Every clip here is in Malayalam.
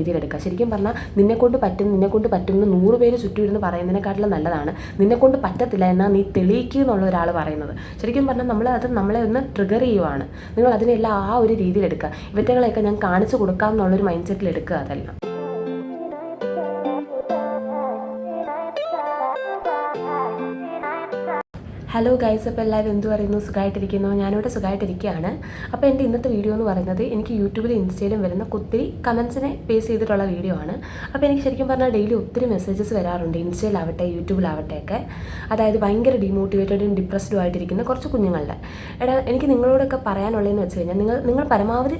രീതിയിൽ എടുക്കുക. ശരിക്കും പറഞ്ഞാൽ നിന്നെക്കൊണ്ട് പറ്റും എന്ന് 100 പേര് ചുറ്റും ഇരുന്ന് പറയുന്നതിനെക്കാട്ടിലും നല്ലതാണ് നിന്നെക്കൊണ്ട് പറ്റത്തില്ല എന്നാൽ നീ തെളിയിക്കുക എന്നുള്ള ഒരാൾ പറയുന്നത്. ശരിക്കും പറഞ്ഞാൽ നമ്മളെ ഒന്ന് ട്രിഗർ ചെയ്യുവാണ്. നിങ്ങൾ അതിനെല്ലാം ആ ഒരു രീതിയിൽ എടുക്കുക. ഇവറ്റകളെയൊക്കെ ഞാൻ കാണിച്ചു കൊടുക്കാം എന്നുള്ളൊരു മൈൻഡ് സെറ്റിൽ എടുക്കുക. അതെല്ലാം ഹലോ ഗൈസ്, അപ്പോൾ എല്ലാവരും എന്ത് പറയുന്നു? സുഖമായിട്ടിരിക്കുന്നു? ഞാനിവിടെ സുഖമായിട്ടിരിക്കുകയാണ്. അപ്പോൾ എൻ്റെ ഇന്നത്തെ വീഡിയോ എന്ന് പറയുന്നത് എനിക്ക് യൂട്യൂബിലും ഇൻസ്റ്റയിലും വരുന്ന ഒത്തിരി കമൻസിനെ ബേസ് ചെയ്തിട്ടുള്ള വീഡിയോ ആണ്. അപ്പോൾ എനിക്ക് ശരിക്കും പറഞ്ഞാൽ ഡെയിലി ഒത്തിരി മെസ്സേജസ് വരാറുണ്ട്, ഇൻസ്റ്റയിലാവട്ടെ യൂട്യൂബിലാവട്ടെ ഒക്കെ. അതായത് ഭയങ്കര ഡീമോട്ടിവേറ്റഡും ഡിപ്രസ്ഡും ആയിട്ടിരിക്കുന്ന കുറച്ച് കുഞ്ഞുങ്ങളുടെ. എനിക്ക് നിങ്ങളോടൊക്കെ പറയാനുള്ളതെന്ന് വെച്ച് കഴിഞ്ഞാൽ നിങ്ങൾ പരമാവധി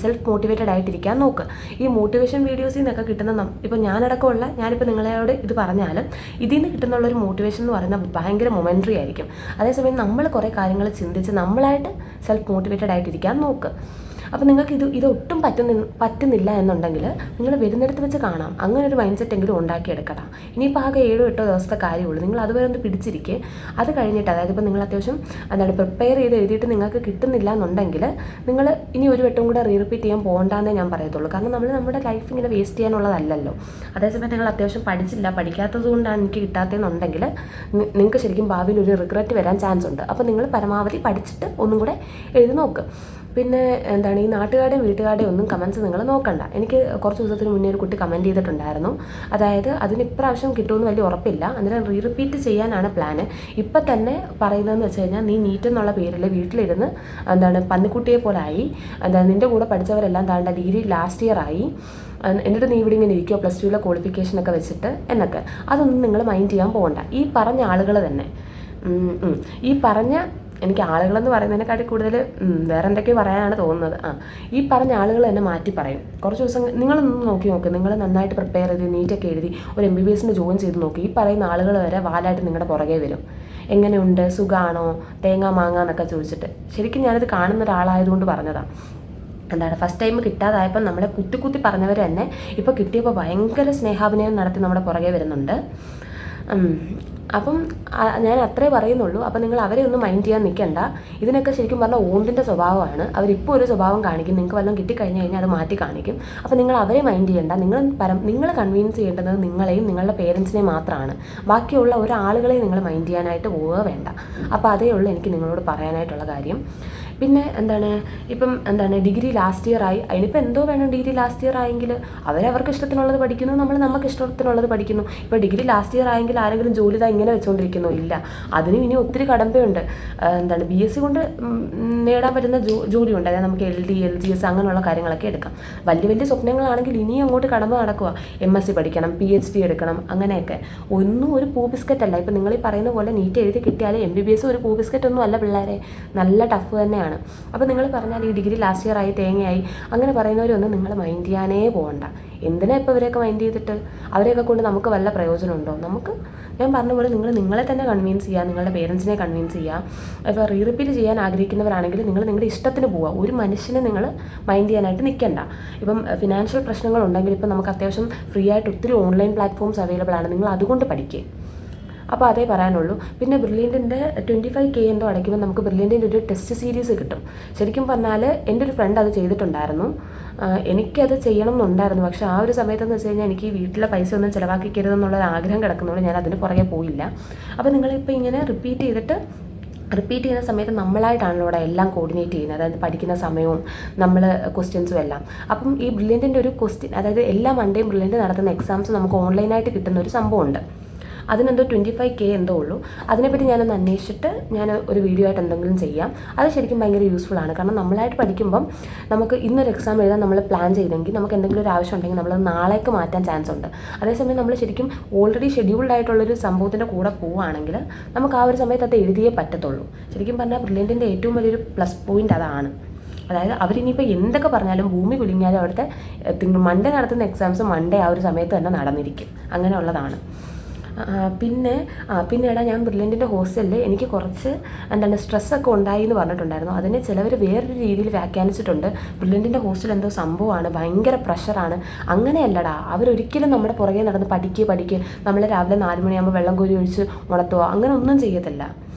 സെൽഫ് മോട്ടിവേറ്റഡ് ആയിട്ടിരിക്കാൻ നോക്കുക. ഈ മോട്ടിവേഷൻ വീഡിയോസിൽ നിന്നൊക്കെ കിട്ടുന്ന ഇപ്പോൾ ഞാനിപ്പോൾ നിങ്ങളോട് ഇത് പറഞ്ഞാലും ഇതിൽ നിന്ന് കിട്ടുന്നുള്ളൊരു മോട്ടിവേഷൻ എന്ന് പറയുന്നത് ഭയങ്കര മൊമെൻ്ററി ആയിരിക്കും. അതേസമയം നമ്മൾ കുറേ കാര്യങ്ങൾ ചിന്തിച്ച് നമ്മളായിട്ട് സെൽഫ് മോട്ടിവേറ്റഡ് ആയിട്ടിരിക്കാൻ നോക്ക്. അപ്പോൾ നിങ്ങൾക്ക് ഇതൊട്ടും പറ്റുന്നില്ല എന്നുണ്ടെങ്കിൽ നിങ്ങൾ വരുന്നിടത്ത് വെച്ച് കാണാം. അങ്ങനെ ഒരു മൈൻഡ് സെറ്റ് എങ്കിലും ഉണ്ടാക്കിയെടുക്കണം. ഇനിയിപ്പോൾ ആകെ 7-8 ദിവസത്തെ കാര്യമുള്ളൂ. നിങ്ങൾ അതുവരെ ഒന്ന് പിടിച്ചിരിക്കുക. അത് കഴിഞ്ഞിട്ട് അതായത് ഇപ്പോൾ നിങ്ങൾ അത്യാവശ്യം പ്രിപ്പയർ ചെയ്ത് എഴുതിയിട്ട് നിങ്ങൾക്ക് കിട്ടുന്നില്ല എന്നുണ്ടെങ്കിൽ നിങ്ങൾ ഇനി ഒരു വട്ടം കൂടെ റിപ്പീറ്റ് ചെയ്യാൻ പോകണ്ടെന്നേ ഞാൻ പറയത്തുള്ളൂ. കാരണം നമ്മൾ നമ്മുടെ ലൈഫ് ഇങ്ങനെ വേസ്റ്റ് ചെയ്യാനുള്ളതല്ലല്ലോ. അതേസമയം നിങ്ങൾ അത്യാവശ്യം പഠിക്കാത്തത് കൊണ്ടാണ് എനിക്ക് കിട്ടാത്തതെന്നുണ്ടെങ്കിൽ നിങ്ങൾക്ക് ശരിക്കും ഭാവിയിൽ ഒരു റിഗ്രറ്റ് വരാൻ ചാൻസ് ഉണ്ട്. അപ്പോൾ നിങ്ങൾ പരമാവധി പഠിച്ചിട്ട് ഒന്നും കൂടെ എഴുതി നോക്ക്. പിന്നെ ഈ നാട്ടുകാരുടെയും വീട്ടുകാരുടെയും ഒന്നും കമൻസ് നിങ്ങൾ നോക്കണ്ട. എനിക്ക് കുറച്ച് ദിവസത്തിന് മുന്നേ ഒരു കുട്ടി കമൻറ്റ് ചെയ്തിട്ടുണ്ടായിരുന്നു. അതായത് അതിന് ഇപ്രാവശ്യം കിട്ടുമെന്ന് വലിയ ഉറപ്പില്ല, അന്നേരം റിപ്പീറ്റ് ചെയ്യാനാണ് പ്ലാന്. ഇപ്പം തന്നെ പറയുന്നതെന്ന് വെച്ച് കഴിഞ്ഞാൽ നീ നീറ്റ് എന്നുള്ള പേരിൽ വീട്ടിലിരുന്ന് പന്നിക്കുട്ടിയെ പോലായി, നിൻ്റെ കൂടെ പഠിച്ചവരെല്ലാം ഡിഗ്രി ലാസ്റ്റ് ഇയർ ആയി, എന്നിട്ട് നീ ഇവിടെ ഇങ്ങനെ ഇരിക്കുമോ +2 ക്വാളിഫിക്കേഷനൊക്കെ വെച്ചിട്ട് എന്നൊക്കെ. അതൊന്നും നിങ്ങൾ മൈൻഡ് ചെയ്യാൻ പോകണ്ട. ഈ പറഞ്ഞ ആളുകൾ തന്നെ എനിക്ക് ആളുകളെന്ന് പറയുന്നതിനെക്കാട്ടി കൂടുതൽ വേറെ എന്തൊക്കെയോ പറയാനാണ് തോന്നുന്നത്. ഈ പറഞ്ഞ ആളുകൾ തന്നെ മാറ്റി പറയും. കുറച്ച് ദിവസം നിങ്ങളൊന്ന് നോക്കി നോക്ക്. നിങ്ങൾ നന്നായിട്ട് പ്രിപ്പയർ ചെയ്ത് നീറ്റൊക്കെ എഴുതി ഒരു MBBS ജോയിൻ ചെയ്ത് നോക്കി. ഈ പറയുന്ന ആളുകൾ വരെ വാലായിട്ട് നിങ്ങളുടെ പുറകെ വരും. എങ്ങനെയുണ്ട്, സുഖമാണോ, തേങ്ങ മാങ്ങ എന്നൊക്കെ ചോദിച്ചിട്ട്. ശരിക്കും ഞാനിത് കാണുന്ന ഒരാളായതുകൊണ്ട് പറഞ്ഞതാണ്. ഫസ്റ്റ് ടൈം കിട്ടാതായപ്പോൾ നമ്മളെ കുത്തി പറഞ്ഞവർ തന്നെ ഇപ്പോൾ കിട്ടിയപ്പോൾ ഭയങ്കര സ്നേഹാഭിനയം നടത്തി നമ്മുടെ പുറകെ വരുന്നുണ്ട്. അപ്പം ഞാൻ അത്രേ പറയുന്നുള്ളൂ. അപ്പം നിങ്ങൾ അവരെ ഒന്നും മൈൻഡ് ചെയ്യാൻ നിൽക്കണ്ട. ഇതിനൊക്കെ ശരിക്കും പറഞ്ഞാൽ ഓണ്ടിൻ്റെ സ്വഭാവമാണ്. അവരിപ്പോൾ ഒരു സ്വഭാവം കാണിക്കും, നിങ്ങൾക്ക് വല്ലതും കിട്ടിക്കഴിഞ്ഞ് കഴിഞ്ഞാൽ അത് മാറ്റി കാണിക്കും. അപ്പം നിങ്ങൾ അവരെ മൈൻഡ് ചെയ്യേണ്ട. നിങ്ങൾ കൺവിൻസ് ചെയ്യേണ്ടത് നിങ്ങളെയും നിങ്ങളുടെ പേരൻസിനെയും മാത്രമാണ്. ബാക്കിയുള്ള ഒരാളുകളെ നിങ്ങൾ മൈൻഡ് ചെയ്യാനായിട്ട് പോവുക വേണ്ട. അപ്പോൾ അതേ ഉള്ളൂ എനിക്ക് നിങ്ങളോട് പറയാനായിട്ടുള്ള കാര്യം. പിന്നെ ഇപ്പം ഡിഗ്രി ലാസ്റ്റ് ഇയർ ആയി, അതിനിപ്പോൾ എന്തോ വേണം. ഡിഗ്രി ലാസ്റ്റ് ഇയർ ആയെങ്കിൽ അവരവർക്ക് ഇഷ്ടത്തിനുള്ളത് പഠിക്കുന്നു, നമുക്ക് ഇഷ്ടത്തിനുള്ളത് പഠിക്കുന്നു. ഇപ്പോൾ ഡിഗ്രി ലാസ്റ്റ് ഇയർ ആയെങ്കിൽ ആരെങ്കിലും ജോലി ഇങ്ങനെ വെച്ചുകൊണ്ടിരിക്കുന്നു? ഇല്ല. അതിനും ഇനി ഒത്തിരി കടമ്പയുണ്ട്. BSc കൊണ്ട് നേടാൻ പറ്റുന്ന ജോലിയുണ്ട്. അതായത് നമുക്ക് LD LGS അങ്ങനെയുള്ള കാര്യങ്ങളൊക്കെ എടുക്കാം. വലിയ സ്വപ്നങ്ങളാണെങ്കിൽ ഇനിയും അങ്ങോട്ട് കടമ്പ നടക്കുക. MSc പഠിക്കണം, PhD എടുക്കണം, അങ്ങനെയൊക്കെ. ഒന്നും ഒരു പൂ ബിസ്ക്കറ്റ് അല്ല. ഇപ്പം നിങ്ങൾ ഈ പറയുന്ന പോലെ നീറ്റ് എഴുതി കിട്ടിയാൽ MBBS ഒരു പൂ ബിസ്ക്കറ്റ് ഒന്നും അല്ല പിള്ളേരെ, നല്ല ടഫ് തന്നെയാണ്. അപ്പോൾ നിങ്ങൾ പറഞ്ഞാൽ ഈ ഡിഗ്രി ലാസ്റ്റ് ഇയർ ആയി തേങ്ങയായി അങ്ങനെ പറയുന്നവരൊന്നും നിങ്ങൾ മൈൻഡ് ചെയ്യാനേ പോകണ്ട. എന്തിനാ ഇപ്പോൾ ഇവരെയൊക്കെ മൈൻഡ് ചെയ്തിട്ട്? അവരെയൊക്കെ കൊണ്ട് നമുക്ക് വല്ല പ്രയോജനമുണ്ടോ? ഞാൻ പറഞ്ഞ പോലെ നിങ്ങളെ തന്നെ കൺവിൻസ് ചെയ്യുക, നിങ്ങളുടെ പേരൻസിനെ കൺവിൻസ് ചെയ്യുക. ഇപ്പോൾ റിപ്പീറ്റ് ചെയ്യാൻ ആഗ്രഹിക്കുന്നവരാണെങ്കിൽ നിങ്ങൾ നിങ്ങളുടെ ഇഷ്ടത്തിന് പോവുക. ഒരു മനുഷ്യനെ നിങ്ങൾ മൈൻഡ് ചെയ്യാനായിട്ട് നിൽക്കണ്ട. ഇപ്പം ഫിനാൻഷ്യൽ പ്രശ്നങ്ങളുണ്ടെങ്കിൽ ഇപ്പം നമുക്ക് അത്യാവശ്യം ഫ്രീ ആയിട്ട് ഒത്തിരി ഓൺലൈൻ പ്ലാറ്റ്ഫോംസ് അവൈലബിൾ ആണ്. നിങ്ങൾ അതുകൊണ്ട് പഠിക്കുക. അപ്പോൾ അതേ പറയാനുള്ളൂ. പിന്നെ ബ്രില്യൻറ്റിൻ്റെ 25K എന്തോ അടയ്ക്കുമ്പോൾ നമുക്ക് ബ്രില്യൻറ്റിൻ്റെ ഒരു ടെസ്റ്റ് സീരീസ് കിട്ടും. ശരിക്കും പറഞ്ഞാൽ എൻ്റെ ഒരു ഫ്രണ്ട് അത് ചെയ്തിട്ടുണ്ടായിരുന്നു. എനിക്കത് ചെയ്യണം എന്നുണ്ടായിരുന്നു. പക്ഷേ ആ ഒരു സമയത്തെന്ന് വെച്ച് കഴിഞ്ഞാൽ എനിക്ക് വീട്ടിലെ പൈസ ഒന്നും ചിലവാക്കിക്കരുതെന്നുള്ളൊരു ആഗ്രഹം കിടക്കുന്നതുകൊണ്ട് ഞാൻ അതിന് പുറകെ പോയില്ല. അപ്പോൾ നിങ്ങളിപ്പോൾ ഇങ്ങനെ റിപ്പീറ്റ് ചെയ്യുന്ന സമയത്ത് നമ്മളായിട്ടാണല്ലോ ഇവിടെ എല്ലാം കോർഡിനേറ്റ് ചെയ്യുന്നത്. അതായത് പഠിക്കുന്ന സമയവും നമ്മൾ ക്വസ്റ്റ്യൻസും എല്ലാം. അപ്പം ഈ ബ്രില്യൻറ്റിൻ്റെ ഒരു അതായത് എല്ലാ മൺഡേയും ബ്രില്യൻറ്റ് നടത്തുന്ന എക്സാംസ് നമുക്ക് ഓൺലൈനായിട്ട് കിട്ടുന്ന ഒരു സംഭവമുണ്ട്. അതിനെന്തോ 25K എന്തോ ഉള്ളൂ. അതിനെപ്പറ്റി ഞാനൊന്ന് അന്വേഷിച്ചിട്ട് ഞാൻ ഒരു വീഡിയോ ആയിട്ട് എന്തെങ്കിലും ചെയ്യാം. അത് ശരിക്കും ഭയങ്കര യൂസ്ഫുൾ ആണ്. കാരണം നമ്മളായിട്ട് പഠിക്കുമ്പം നമുക്ക് ഇന്നൊരു എക്സാം എഴുതാൻ നമ്മൾ പ്ലാൻ ചെയ്തെങ്കിൽ നമുക്ക് എന്തെങ്കിലും ഒരു ആവശ്യം ഉണ്ടെങ്കിൽ നമ്മൾ നാളേക്ക് മാറ്റാൻ ചാൻസ് ഉണ്ട്. അതേസമയം നമ്മൾ ശരിക്കും ഓൾറെഡി ഷെഡ്യൂൾഡ് ആയിട്ടുള്ളൊരു സംഭവത്തിൻ്റെ കൂടെ പോവുകയാണെങ്കിൽ നമുക്ക് ആ ഒരു സമയത്ത് അത് എഴുതിയേ പറ്റത്തുള്ളൂ. ശരിക്കും പറഞ്ഞാൽ ബ്രില്യൻറ്റിൻ്റെ ഏറ്റവും വലിയൊരു പ്ലസ് പോയിൻ്റ് അതാണ്. അതായത് അവരിനിപ്പോൾ എന്തൊക്കെ പറഞ്ഞാലും ഭൂമി കുലുങ്ങിയാലും അവിടുത്തെ മൺഡേ നടത്തുന്ന എക്സാംസ് മൺഡേ ആ ഒരു സമയത്ത് തന്നെ നടന്നിരിക്കും. അങ്ങനെയുള്ളതാണ്. പിന്നെ ഞാൻ ബ്രില്യൻറ്റിൻ്റെ ഹോസ്റ്റലിൽ എനിക്ക് കുറച്ച് സ്ട്രെസ്സൊക്കെ ഉണ്ടായി എന്ന് പറഞ്ഞിട്ടുണ്ടായിരുന്നു. അതിനെ ചിലവർ വേറൊരു രീതിയിൽ വ്യാഖ്യാനിച്ചിട്ടുണ്ട്. ബ്രില്യൻറ്റിൻ്റെ ഹോസ്റ്റൽ എന്തോ സംഭവമാണ്, ഭയങ്കര പ്രഷറാണ്. അങ്ങനെയല്ലടാ, അവരൊരിക്കലും നമ്മുടെ പുറകെ നടന്ന് പഠിക്കുക നമ്മളെ രാവിലെ 4 മണിയാകുമ്പോൾ വെള്ളം കോരി ഒഴിച്ച് ഉണർത്തുക അങ്ങനെ ഒന്നും ചെയ്യത്തില്ല.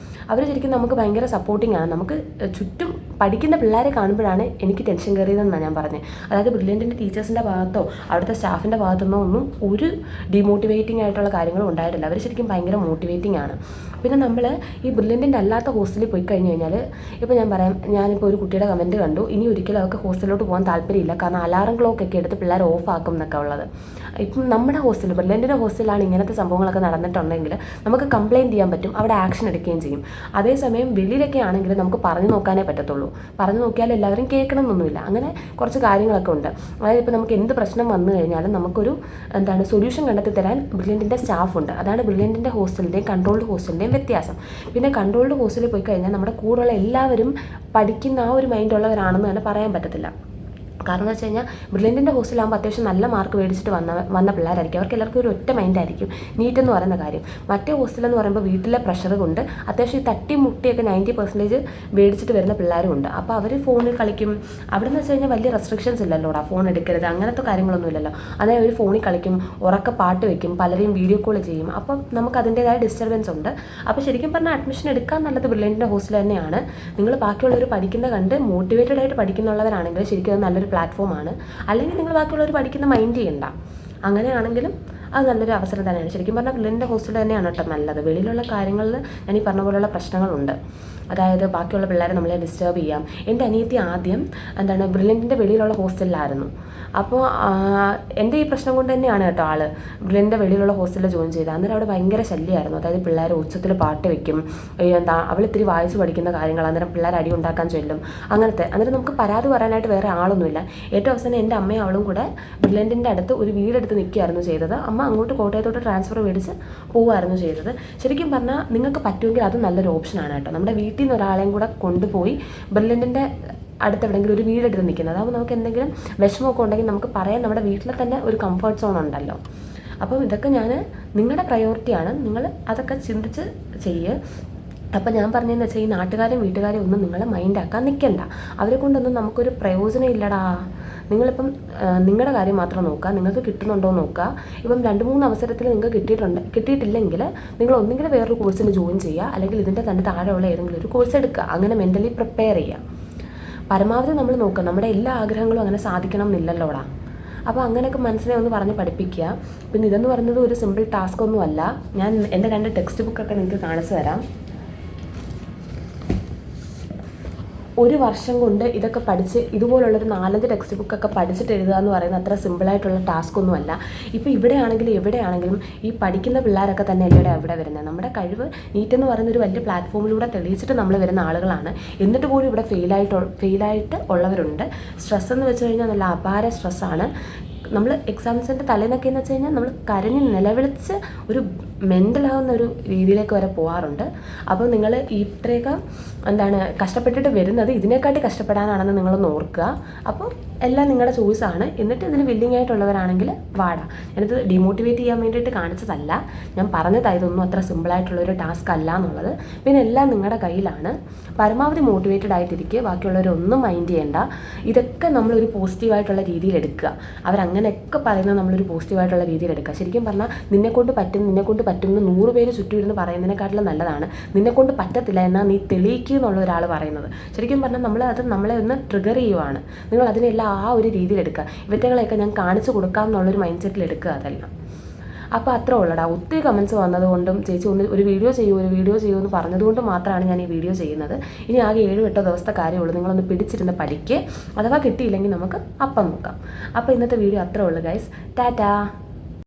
അവർ ശരിക്കും നമുക്ക് ഭയങ്കര സപ്പോർട്ടിംഗ് ആണ്. നമുക്ക് ചുറ്റും പഠിക്കുന്ന പിള്ളേരെ കാണുമ്പോഴാണ് എനിക്ക് ടെൻഷൻ കയറിയതെന്നാണ് ഞാൻ പറഞ്ഞത്. അതായത് ബ്രില്യൻറ്റിൻ്റെ ടീച്ചേഴ്സിൻ്റെ ഭാഗത്തോ അവിടുത്തെ സ്റ്റാഫിൻ്റെ ഭാഗത്തുനിന്നോ ഒന്നും ഒരു ഡിമോട്ടിവേറ്റിംഗ് ആയിട്ടുള്ള കാര്യങ്ങളും ഉണ്ടായിട്ടില്ല. അവർ ശരിക്കും ഭയങ്കര മോട്ടിവേറ്റിംഗ് ആണ്. പിന്നെ നമ്മൾ ഈ ബ്രില്യൻറ്റിൻ്റെ അല്ലാത്ത ഹോസ്റ്റലിൽ പോയി കഴിഞ്ഞ് കഴിഞ്ഞാൽ, ഇപ്പോൾ ഞാൻ പറയാം, ഞാനിപ്പോൾ ഒരു കുട്ടിയുടെ കമൻറ്റ് കണ്ടു, ഇനി ഒരിക്കലും അവർക്ക് ഹോസ്റ്റലിലോട്ട് പോകാൻ താല്പര്യമില്ല, കാരണം അലാറം ക്ലോക്കൊക്കെ എടുത്ത് പിള്ളേർ ഓഫ് ആക്കും എന്നൊക്കെ ഉള്ളത്. ഇപ്പം നമ്മുടെ ഹോസ്റ്റൽ, ബ്രില്യൻറ്റിൻ്റെ ഹോസ്റ്റലിലാണ് ഇങ്ങനത്തെ സംഭവങ്ങളൊക്കെ നടന്നിട്ടുണ്ടെങ്കിൽ നമുക്ക് കംപ്ലയിൻറ്റ് ചെയ്യാൻ പറ്റും, അവിടെ ആക്ഷൻ എടുക്കുകയും ചെയ്യും. അതേസമയം വെളിയിലൊക്കെ ആണെങ്കിൽ നമുക്ക് പറഞ്ഞു നോക്കാനേ പറ്റത്തുള്ളൂ. പറഞ്ഞു നോക്കിയാൽ എല്ലാവരും കേൾക്കണമെന്നൊന്നുമില്ല. അങ്ങനെ കുറച്ച് കാര്യങ്ങളൊക്കെ ഉണ്ട്. അതായത് ഇപ്പോൾ നമുക്ക് എന്ത് പ്രശ്നം വന്നു കഴിഞ്ഞാലും നമുക്കൊരു സൊല്യൂഷൻ കണ്ടെത്തി തരാൻ ബ്രില്യൻറ്റിൻ്റെ സ്റ്റാഫുണ്ട്. അതാണ് ബ്രില്യൻറ്റിൻ്റെ ഹോസ്റ്റലിൻ്റെയും കൺട്രോൾഡ് ഹോസ്റ്റലിൻ്റെയും വ്യത്യാസം. പിന്നെ കൺട്രോൾഡ് ഹോസ്റ്റലിൽ പോയി കഴിഞ്ഞാൽ നമ്മുടെ കൂടെയുള്ള എല്ലാവരും പഠിക്കുന്ന ആ ഒരു മൈൻഡുള്ളവരാണെന്ന് തന്നെ പറയാൻ പറ്റത്തില്ല. കാരണം എന്ന് വെച്ച് കഴിഞ്ഞാൽ ബ്രില്യൻറ്റിൻ്റെ ഹോസ്റ്റലാകുമ്പോൾ അത്യാവശ്യം നല്ല മാർക്ക് മേടിച്ചിട്ട് വന്ന പിള്ളേരായിരിക്കും. അവർക്ക് എല്ലാവർക്കും ഒരു ഒറ്റ മൈൻഡായിരിക്കും നീറ്റ് എന്ന് പറയുന്ന കാര്യം. മറ്റേ ഹോസ്റ്റലെന്ന് പറയുമ്പോൾ വീട്ടിലെ പ്രഷർ കൊണ്ട് അത്യാവശ്യം ഈ തട്ടി മുട്ടിയൊക്കെ 90% മേടിച്ചിട്ട് വരുന്ന പിള്ളേരും ഉണ്ട്. അപ്പോൾ അവർ ഫോണിൽ കളിക്കും. അവിടെ എന്ന് വെച്ച് കഴിഞ്ഞാൽ വലിയ റെസ്ട്രിക്ഷൻസ് ഇല്ലല്ലോടാ, ഫോൺ എടുക്കരുത് അങ്ങനത്തെ കാര്യങ്ങളൊന്നും ഇല്ലല്ലോ. അതായത് അവർ ഫോണിൽ കളിക്കും, ഉറക്കെ പാട്ട് വെക്കും, പലരെയും വീഡിയോ കോൾ ചെയ്യും. അപ്പം നമുക്ക് അതിൻ്റേതായ ഡിസ്റ്റർബൻസ് ഉണ്ട്. അപ്പോൾ ശരിക്കും പറഞ്ഞാൽ അഡ്മിഷൻ എടുക്കാൻ നല്ലത് ബ്രില്യൻറ്റിൻ്റെ ഹോസ്റ്റൽ തന്നെയാണ്. നിങ്ങൾ ബാക്കിയുള്ളവർ പഠിക്കുന്ന കണ്ട് മോട്ടിവേറ്റഡ് ആയിട്ട് പഠിക്കുന്നുള്ളവരാണെങ്കിൽ ശരിക്കും അത് നല്ലൊരു പ്ലാറ്റ്ഫോമാണ്. അല്ലെങ്കിൽ നിങ്ങൾ ബാക്കിയുള്ളവർ പഠിക്കുന്ന മൈൻഡ് ചെയ്യണ്ട. അങ്ങനെയാണെങ്കിലും അത് നല്ലൊരു അവസരം തന്നെയാണ്. ശരിക്കും പറഞ്ഞാൽ ബ്രില്യൻറ്റിൻ്റെ ഹോസ്റ്റൽ തന്നെയാണ് കേട്ടോ നല്ലത്. വെളിയിലുള്ള കാര്യങ്ങളിൽ ഞാൻ ഈ പറഞ്ഞ പോലുള്ള പ്രശ്നങ്ങളുണ്ട്. അതായത് ബാക്കിയുള്ള പിള്ളേരെ നമ്മളെ ഡിസ്റ്റർബ് ചെയ്യാം. എൻ്റെ അനിയത്തി ആദ്യം ബ്രില്യൻറ്റിൻ്റെ വെളിയിലുള്ള ഹോസ്റ്റലിലായിരുന്നു. അപ്പോൾ എൻ്റെ ഈ പ്രശ്നം കൊണ്ട് തന്നെയാണ് കേട്ടോ ബ്രില്യൻറ്റിൻ്റെ വെളിയിലുള്ള ഹോസ്റ്റലിൽ ജോയിൻ ചെയ്തത്. അന്നേരം അവിടെ ഭയങ്കര ശല്യമായിരുന്നു. അതായത് പിള്ളേർ ഉച്ചത്തിൽ പാട്ട് വെക്കും, അവൾ ഇത്തിരി വായിച്ച് പഠിക്കുന്ന കാര്യങ്ങൾ, അന്നേരം പിള്ളേർ അടി ഉണ്ടാക്കാൻ ചൊല്ലും, അങ്ങനത്തെ. അന്നേരം നമുക്ക് പരാതി പറയാനായിട്ട് വേറെ ആളൊന്നുമില്ല. ഏറ്റവും അവസാനം എൻ്റെ അമ്മയും അവളും കൂടെ ബ്രില്യൻറ്റിൻ്റെ അടുത്ത് ഒരു വീടെടുത്ത് നിൽക്കുകയായിരുന്നു ചെയ്തത്. അമ്മ അങ്ങോട്ട് കോട്ടയത്തോട്ട് ട്രാൻസ്ഫർ മേടിച്ച് പോവുകയായിരുന്നു ചെയ്തത്. ശരിക്കും പറഞ്ഞാൽ നിങ്ങൾക്ക് പറ്റുമെങ്കിൽ അത് നല്ലൊരു ഓപ്ഷനാണ് കേട്ടോ. നമ്മുടെ വീട്ടിൽ നിന്ന് ഒരാളെയും കൂടെ കൊണ്ടുപോയി ബ്രില്യൻറ്റിൻ്റെ അടുത്ത് എവിടെയെങ്കിലും ഒരു വീടെടുത്ത് നിൽക്കുന്നത്. അതാകുമ്പോൾ നമുക്ക് എന്തെങ്കിലും വിഷമമൊക്കെ ഉണ്ടെങ്കിൽ നമുക്ക് പറയാൻ നമ്മുടെ വീട്ടിൽ തന്നെ ഒരു കംഫർട്ട് സോൺ ഉണ്ടല്ലോ. അപ്പം ഇതൊക്കെ നിങ്ങളുടെ പ്രയോറിറ്റിയാണ്. നിങ്ങൾ അതൊക്കെ ചിന്തിച്ച് ചെയ്യുക. അപ്പം ഞാൻ പറഞ്ഞതെന്ന് വെച്ചാൽ ഈ നാട്ടുകാരും വീട്ടുകാരും ഒന്നും നിങ്ങളെ മൈൻഡാക്കാൻ നിൽക്കണ്ട. അവരെ കൊണ്ടൊന്നും നമുക്കൊരു പ്രയോജനം ഇല്ലടാ. നിങ്ങളിപ്പം നിങ്ങളുടെ കാര്യം മാത്രം നോക്കുക, നിങ്ങൾക്ക് കിട്ടുന്നുണ്ടോ നോക്കുക. ഇപ്പം 2-3 അവസരത്തിൽ നിങ്ങൾക്ക് കിട്ടിയിട്ടില്ലെങ്കിൽ നിങ്ങൾ ഒന്നെങ്കിലും വേറൊരു കോഴ്സിന് ജോയിൻ ചെയ്യുക, അല്ലെങ്കിൽ ഇതിൻ്റെ തന്നെ താഴെയുള്ള ഏതെങ്കിലും ഒരു കോഴ്സ് എടുക്കുക. അങ്ങനെ മെൻ്റലി പ്രിപ്പയർ ചെയ്യുക. പരമാവധി നമ്മൾ നോക്കുക. നമ്മുടെ എല്ലാ ആഗ്രഹങ്ങളും അങ്ങനെ സാധിക്കണം എന്നില്ലല്ലോടാ. അപ്പോൾ അങ്ങനെയൊക്കെ മനസ്സിനെ ഒന്ന് പറഞ്ഞ് പഠിപ്പിക്കുക. പിന്നെ ഇതെന്ന് പറയുന്നത് ഒരു സിമ്പിൾ ടാസ്ക് ഒന്നുമല്ല. ഞാൻ എൻ്റെ 2 ടെക്സ്റ്റ് ബുക്കൊക്കെ നിങ്ങൾക്ക് കാണിച്ചു തരാം. ഒരു വർഷം കൊണ്ട് ഇതൊക്കെ പഠിച്ച് ഇതുപോലുള്ളൊരു 4-5 ടെക്സ്റ്റ് ബുക്കൊക്കെ പഠിച്ചിട്ട് എഴുതുക എന്ന് പറയുന്നത് അത്ര സിമ്പിളായിട്ടുള്ള ടാസ്ക് ഒന്നുമല്ല. ഇപ്പോൾ ഇവിടെയാണെങ്കിലും എവിടെയാണെങ്കിലും ഈ പഠിക്കുന്ന പിള്ളേരൊക്കെ തന്നെ അല്ലേ അവിടെ വരുന്നത്. നമ്മുടെ കഴിവ് നീറ്റ് എന്ന് പറയുന്ന ഒരു വലിയ പ്ലാറ്റ്ഫോമിലൂടെ തെളിയിച്ചിട്ട് നമ്മൾ വരുന്ന ആളുകളാണ്. എന്നിട്ട് പോലും ഇവിടെ ഫെയിലായിട്ട് ഉള്ളവരുണ്ട്. സ്ട്രെസ് എന്ന് വെച്ച് കഴിഞ്ഞാൽ നല്ല അപാര സ്ട്രെസ്സാണ്. നമ്മൾ എക്സാംസിൻ്റെ തലേന്നൊക്കെ എന്ന് വെച്ച് കഴിഞ്ഞാൽ നമ്മൾ കരഞ്ഞ് നിലവിളിച്ച് ഒരു മെൻ്റലാവുന്ന ഒരു രീതിയിലേക്ക് വരെ പോകാറുണ്ട്. അപ്പോൾ നിങ്ങൾ ഇത്രയൊക്കെ കഷ്ടപ്പെട്ടിട്ട് വരുന്നത് ഇതിനെക്കാട്ടി കഷ്ടപ്പെടാനാണെന്ന് നിങ്ങളൊന്ന് ഓർക്കുക. അപ്പോൾ എല്ലാം നിങ്ങളുടെ ചോയ്സാണ്. എന്നിട്ട് ഇതിന് വില്ലിങ് ആയിട്ടുള്ളവരാണെങ്കിൽ വാടാ. ഞാനിത് ഡിമോട്ടിവേറ്റ് ചെയ്യാൻ വേണ്ടിയിട്ട് കാണിച്ചതല്ല. ഞാൻ പറഞ്ഞതാണ് ഇതൊന്നും അത്ര സിമ്പിളായിട്ടുള്ളൊരു ടാസ്ക് അല്ല എന്നുള്ളത്. പിന്നെ എല്ലാം നിങ്ങളുടെ കയ്യിലാണ്. പരമാവധി മോട്ടിവേറ്റഡ് ആയിട്ടിരിക്കുക. ബാക്കിയുള്ളവരൊന്നും മൈൻഡ് ചെയ്യേണ്ട. ഇതൊക്കെ നമ്മളൊരു പോസിറ്റീവായിട്ടുള്ള രീതിയിൽ എടുക്കുക. അവരങ്ങനെയൊക്കെ പറയുന്നത് നമ്മളൊരു പോസിറ്റീവായിട്ടുള്ള രീതിയിൽ എടുക്കുക. ശരിക്കും പറഞ്ഞാൽ നിന്നെക്കൊണ്ട് പറ്റും എന്ന് 100 പേര് ചുറ്റും ഇരുന്ന് പറയുന്നതിനെക്കാട്ടിലും നല്ലതാണ് നിന്നെക്കൊണ്ട് പറ്റത്തില്ല എന്നാൽ നീ തെളിയിക്കുക എന്നുള്ള ഒരാൾ പറയുന്നത്. ശരിക്കും പറഞ്ഞാൽ നമ്മളെ ഒന്ന് ട്രിഗർ ചെയ്യുവാണ്. നിങ്ങൾ അതിനെല്ലാം ആ ഒരു രീതിയിൽ എടുക്കുക. ഇവറ്റകളെയൊക്കെ ഞാൻ കാണിച്ചു കൊടുക്കാം എന്നുള്ളൊരു മൈൻഡ് സെറ്റിൽ എടുക്കുക അതെല്ലാം. അപ്പോൾ അത്ര ഉള്ളടാ. ഒത്തിരി കമൻറ്റ്സ് വന്നതുകൊണ്ടും ചേച്ചി ഒരു വീഡിയോ ചെയ്യൂ എന്ന് പറഞ്ഞതുകൊണ്ട് മാത്രമാണ് ഞാൻ ഈ വീഡിയോ ചെയ്യുന്നത്. ഇനി ആകെ 7-8 ദിവസത്തെ കാര്യമുള്ളൂ. നിങ്ങളൊന്ന് പിടിച്ചിരുന്ന് പഠിക്കുക. അഥവാ കിട്ടിയില്ലെങ്കിൽ നമുക്ക് അപ്പം നോക്കാം. അപ്പോൾ ഇന്നത്തെ വീഡിയോ അത്രേ ഉള്ളൂ ഗൈസ്. ടാറ്റാ.